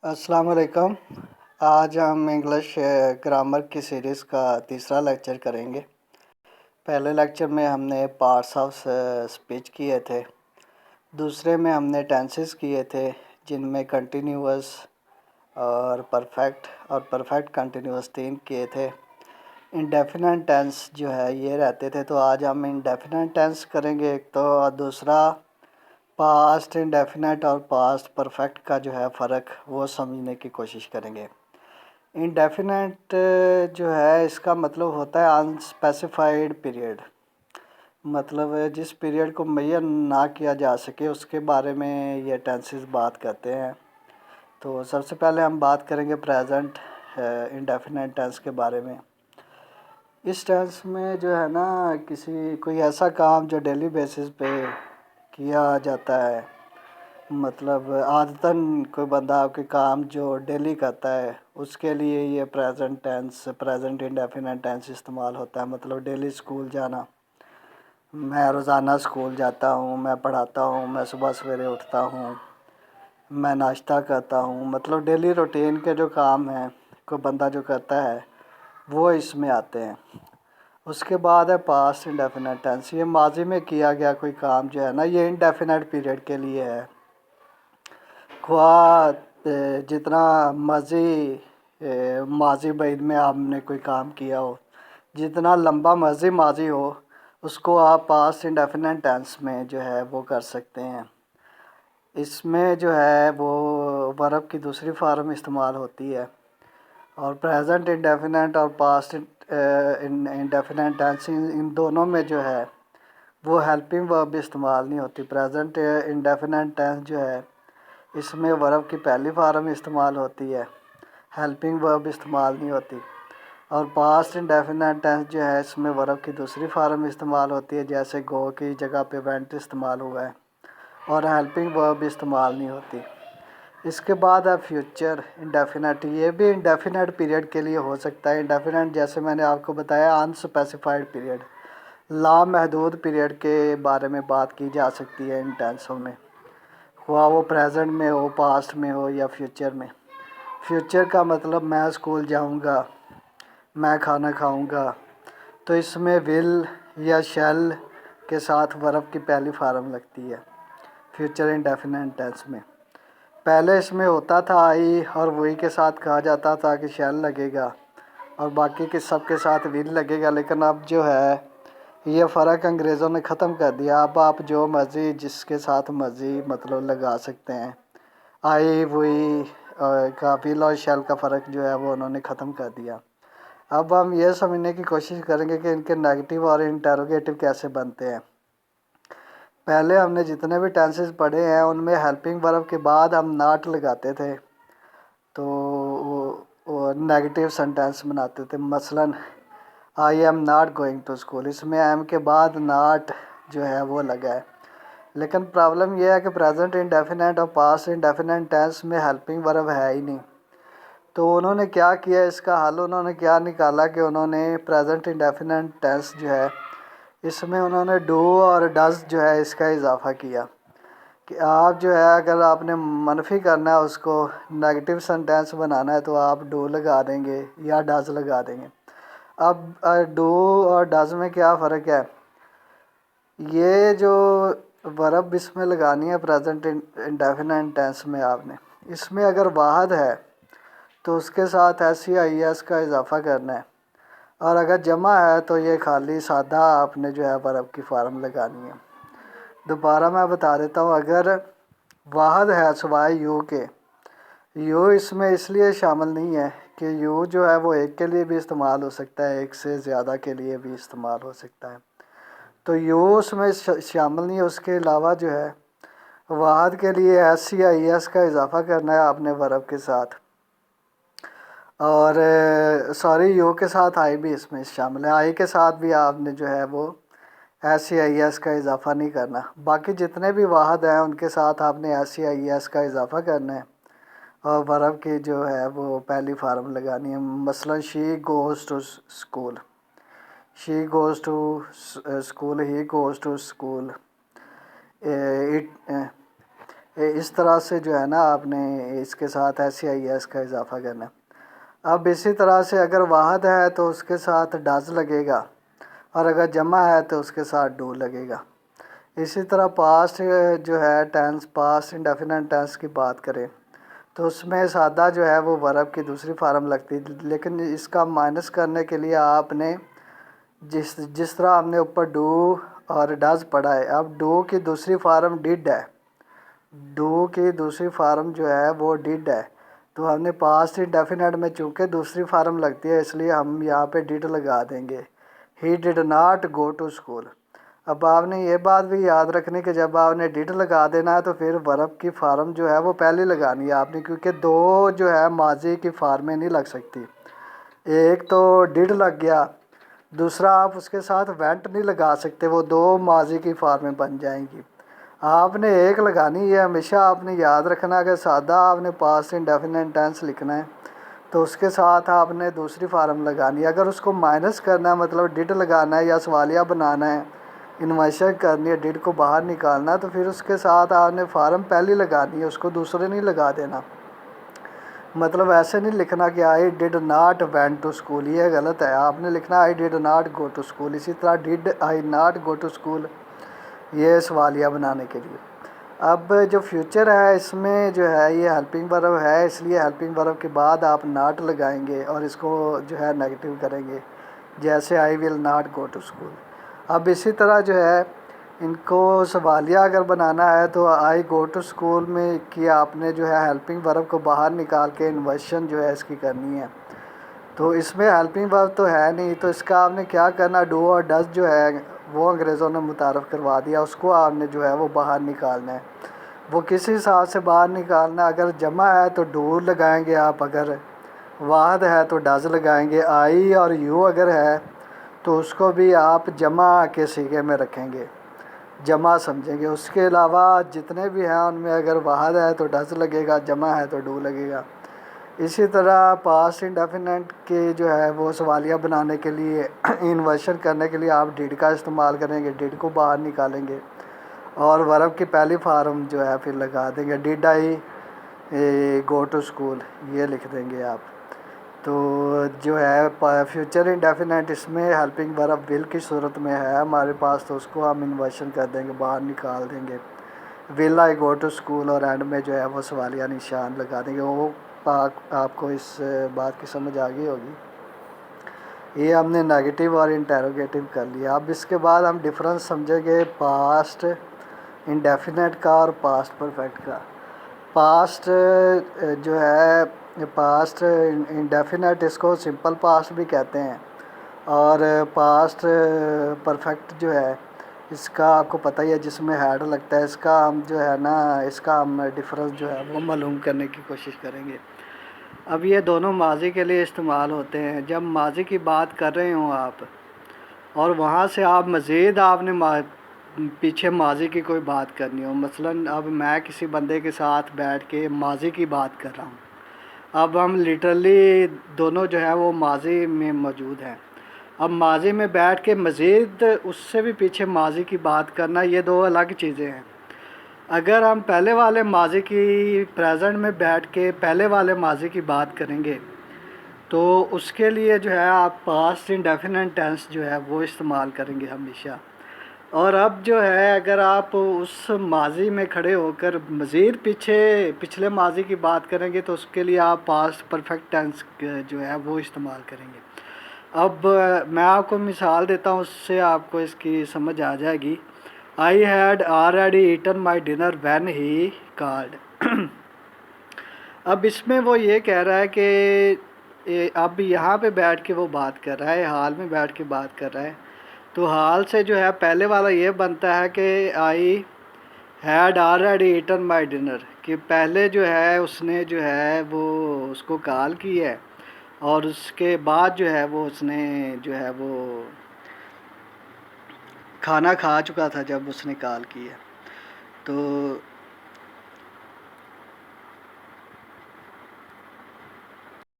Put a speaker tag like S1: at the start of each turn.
S1: अस्सलाम वालेकुम। आज हम इंग्लिश ग्रामर की सीरीज़ का तीसरा लेक्चर करेंगे। पहले लेक्चर में हमने पार्ट्स ऑफ स्पीच किए थे। दूसरे में हमने टेंसेस किए थे, जिनमें कंटिन्यूअस और परफेक्ट कंटिन्यूअस 3 किए थे। इंडेफिनेट टेंस जो है ये रहते थे, तो आज हम इंडेफिनेट टेंस करेंगे एक तो, और दूसरा पास्ट इंडेफिनेट और पास्ट परफेक्ट का जो है फ़र्क वो समझने की कोशिश करेंगे। इंडेफिनेट जो है इसका मतलब होता है अनस्पेसिफाइड पीरियड, मतलब जिस पीरियड को मुय्यन ना किया जा सके उसके बारे में ये टेंसेस बात करते हैं। तो सबसे पहले हम बात करेंगे प्रेजेंट इंडेफिनेट टेंस के बारे में। इस टेंस में जो है ना, कोई ऐसा काम जो डेली बेसिस पे किया जाता है, मतलब आदतन कोई बंदा आपके काम जो डेली करता है उसके लिए ये प्रेजेंट इंडेफिनेट टेंस इस्तेमाल होता है। मतलब डेली स्कूल जाना, मैं रोज़ाना स्कूल जाता हूँ, मैं पढ़ाता हूँ, मैं सुबह सवेरे उठता हूँ, मैं नाश्ता करता हूँ, मतलब डेली रूटीन के जो काम हैं कोई बंदा जो करता है वो इसमें आते हैं। उसके बाद है पास्ट इंडेफिनेट टेंस। ये माजी में किया गया कोई काम जो है ना, ये इंडेफिनेट पीरियड के लिए है। ख्वाह जितना मर्ज़ी माजी बैद में आपने कोई काम किया हो, जितना लंबा मर्ज़ी माजी हो, उसको आप पास्ट इंडेफिनेट टेंस में जो है वो कर सकते हैं। इसमें जो है वो वर्ब की दूसरी फॉर्म इस्तेमाल होती है, और प्रेजेंट इंडेफिनेट और पास्ट इंडेफिनेट टेंस इन दोनों में जो है वो हेल्पिंग वर्ब इस्तेमाल नहीं होती। प्रेजेंट इंडेफिनेट टेंस जो है इसमें वर्ब की पहली फॉर्म इस्तेमाल होती है, हेल्पिंग वर्ब इस्तेमाल नहीं होती। और पास्ट इंडेफिनेट टेंस जो है इसमें वर्ब की दूसरी फॉर्म इस्तेमाल होती है, जैसे गो की जगह पे वेंट इस्तेमाल हुआ है, और हेल्पिंग वर्ब इस्तेमाल नहीं होती। इसके बाद है फ्यूचर इंडेफिनेट। ये भी इंडेफिनेट पीरियड के लिए हो सकता है। इंडेफिनेट जैसे मैंने आपको बताया अनस्पेसिफाइड पीरियड, लामहदूद पीरियड के बारे में बात की जा सकती है इन टेंसों में, हुआ वो प्रेजेंट में हो, पास्ट में हो या फ्यूचर में। फ्यूचर का मतलब मैं स्कूल जाऊंगा, मैं खाना खाऊंगा, तो इसमें विल या शैल के साथ वर्ब की पहली फॉर्म लगती है फ्यूचर इंडेफिनेट टेंस में। पहले इसमें होता था आई और वही के साथ कहा जाता था कि शैल लगेगा, और बाकी के सब के साथ विल लगेगा। लेकिन अब जो है ये फ़र्क अंग्रेज़ों ने ख़त्म कर दिया। अब आप जो मर्ज़ी जिसके साथ मर्ज़ी मतलब लगा सकते हैं। आई वही का विल और शैल का फ़र्क जो है वो उन्होंने ख़त्म कर दिया। अब हम ये समझने की कोशिश करेंगे कि इनके नेगेटिव और इंटरोगेटिव कैसे बनते हैं। पहले हमने जितने भी टेंसेस पढ़े हैं उनमें हेल्पिंग वर्ब के बाद हम नॉट लगाते थे, तो वो नेगेटिव सेंटेंस बनाते थे। मसलन I am not going to school, इसमें एम के बाद नॉट जो है वो लगा है। लेकिन प्रॉब्लम यह है कि प्रेजेंट इंडेफिनेट और पास्ट इंडेफिनेट टेंस में हेल्पिंग वर्ब है ही नहीं। तो उन्होंने क्या किया, इसका हल उन्होंने क्या निकाला कि उन्होंने प्रेजेंट इंडेफिनेट टेंस जो है इसमें उन्होंने डू और डज़ जो है इसका इजाफ़ा किया, कि आप जो है अगर आपने मनफी करना है, उसको नेगेटिव सेंटेंस बनाना है, तो आप डू लगा देंगे या डज़ लगा देंगे। अब डू और डज़ में क्या फ़र्क है, ये जो वर्ब इसमें लगानी है प्रेजेंट इंडेफिनेट टेंस में आपने, इसमें अगर वाहद है तो उसके साथ एस सी आई एस का इजाफ़ा करना है, और अगर जमा है तो ये खाली सादा आपने जो है वर्ब की फार्म लगानी है। दोबारा मैं बता देता हूँ, अगर वाहद है सिवाय यू के, यू इसमें इसलिए शामिल नहीं है कि यू जो है वो एक के लिए भी इस्तेमाल हो सकता है, एक से ज़्यादा के लिए भी इस्तेमाल हो सकता है, तो यू उसमें शामिल नहीं है। उसके अलावा जो है वाहद के लिए एस सी आई एस का इजाफ़ा करना है आपने वर्ब के साथ, और सॉरी यू के साथ आई भी इसमें शामिल है। आई के साथ भी आपने जो है वो एस सी आई एस का इजाफ़ा नहीं करना। बाकी जितने भी वाहद हैं उनके साथ आपने एस सी आई एस का इजाफ़ा करना है, और वर्ब की जो है वो पहली फार्म लगानी है। मसलन she goes to school, she goes to school, he goes to school, it इस तरह से जो है ना आपने इसके साथ SEIS का इजाफ़ा करना है। अब इसी तरह से अगर वाहद है तो उसके साथ डज लगेगा, और अगर जमा है तो उसके साथ डू लगेगा। इसी तरह पास्ट जो है टेंस, पास्ट इंडेफिनिट टेंस की बात करें तो उसमें सादा जो है वो वर्ब की दूसरी फार्म लगती है, लेकिन इसका माइनस करने के लिए आपने जिस जिस तरह हमने ऊपर डू और डज पढ़ा है, अब डू की दूसरी फार्म डिड है। डू की दूसरी फार्म जो है वो डिड है, तो हमने पास्ट इंडेफिनिट में चूँकि दूसरी फार्म लगती है इसलिए हम यहाँ पे डिड लगा देंगे। He did not go to school. अब आपने ये बात भी याद रखनी कि जब आपने डिड लगा देना है तो फिर वर्ब की फार्म जो है वो पहले लगानी है आपने, क्योंकि दो जो है माजी की फार्में नहीं लग सकती। एक तो डिड लग गया, दूसरा आप उसके साथ वेंट नहीं लगा सकते, वो दो माजी की फार्में बन जाएंगी। आपने एक लगानी है, हमेशा आपने याद रखना अगर सादा आपने पास्ट इंडेफिनिट टेंस लिखना है तो उसके साथ आपने दूसरी फार्म लगानी है। अगर उसको माइनस करना है, मतलब डिड लगाना है या सवालिया बनाना है, इन्वर्शन करनी है, डिड को बाहर निकालना, तो फिर उसके साथ आपने फार्म पहली लगानी है, उसको दूसरे नहीं लगा देना। मतलब ऐसे नहीं लिखना कि I did not went to school, ये गलत है। आपने लिखना I did not go to school. इसी तरह did I not go to school, ये सवालिया बनाने के लिए। अब जो फ्यूचर है इसमें जो है ये हेल्पिंग वर्ब है, इसलिए हेल्पिंग वर्ब के बाद आप नाट लगाएंगे और इसको जो है नेगेटिव करेंगे, जैसे I will not go to school. अब इसी तरह जो है इनको सवालिया अगर बनाना है तो आई गो टू स्कूल में कि आपने जो है हेल्पिंग वर्ब को बाहर निकाल के इन्वर्शन जो है इसकी करनी है। तो इसमें हेल्पिंग वर्ब तो है नहीं, तो इसका आपने क्या करना, डू और डज जो है वो अंग्रेज़ों ने मुतारफ़ करवा दिया, उसको आपने जो है वो बाहर निकालना है। वो किस हिसाब से बाहर निकालना, अगर जमा है तो डू लगाएंगे आप, अगर वाहद है तो डज लगाएंगे, आई और यू अगर है तो उसको भी आप जमा के सीगे में रखेंगे, जमा समझेंगे। उसके अलावा जितने भी हैं उनमें अगर वाहद है तो डज लगेगा, जमा है तो डू लगेगा। इसी तरह पास्ट इंडेफिनिट के जो है वो सवालिया बनाने के लिए इन्वर्शन करने के लिए आप डिड का इस्तेमाल करेंगे, डिड को बाहर निकालेंगे और वर्ब की पहली फार्म जो है फिर लगा देंगे, did I go to school, ये लिख देंगे आप। तो जो है फ्यूचर इंडेफिनिट इसमें हेल्पिंग वर्ब विल की सूरत में है हमारे पास, तो उसको हम इन्वर्शन कर देंगे, बाहर निकाल देंगे, will I go to school, और एंड में जो है वो सवालिया निशान लगा देंगे। वो आपको इस बात की समझ आ गई होगी। ये हमने नेगेटिव और इंटेरोगेटिव कर लिया। अब इसके बाद हम डिफरेंस समझेंगे पास्ट इंडेफिनिट का और पास्ट परफेक्ट का। पास्ट जो है पास्ट इंडेफिनिट इसको सिंपल पास्ट भी कहते हैं, और पास्ट परफेक्ट जो है इसका आपको पता ही है जिसमें हैड लगता है, इसका हम जो है ना इसका हम डिफरेंस जो है वो मालूम करने की कोशिश करेंगे। अब ये दोनों माजी के लिए इस्तेमाल होते हैं। जब माजी की बात कर रहे हों आप और वहाँ से आप मज़ीद आपने पीछे माजी की कोई बात करनी हो, मसलन अब मैं किसी बंदे के साथ बैठ के माजी की बात कर रहा हूँ, अब हम लिटरली दोनों जो है वो माजी में मौजूद हैं। अब माजी में बैठ के मज़ीद उससे भी पीछे माजी की बात करना, ये दो अलग चीज़ें हैं। अगर हम पहले वाले माजी की प्रेजेंट में बैठ के पहले वाले माजी की बात करेंगे तो उसके लिए जो है आप पास्ट इंडेफिनिट टेंस जो है वो इस्तेमाल करेंगे हमेशा। और अब जो है अगर आप उस माजी में खड़े होकर मज़ीद पिछले माजी की बात करेंगे तो उसके लिए आप पास्ट परफेक्ट टेंस जो है वो इस्तेमाल करेंगे। अब मैं आपको मिसाल देता हूँ, उससे आपको इसकी समझ आ जाएगी। I had already eaten my dinner when he called. अब इसमें वो ये कह रहा है कि अब यहाँ पे बैठ के वो बात कर रहा है, हाल में बैठ के बात कर रहा है, तो हाल से जो है पहले वाला ये बनता है कि I had already eaten my dinner, कि पहले जो है उसने जो है वो उसको कॉल की है और उसके बाद जो है वो उसने जो है वो खाना खा चुका था जब उसने कॉल किया। तो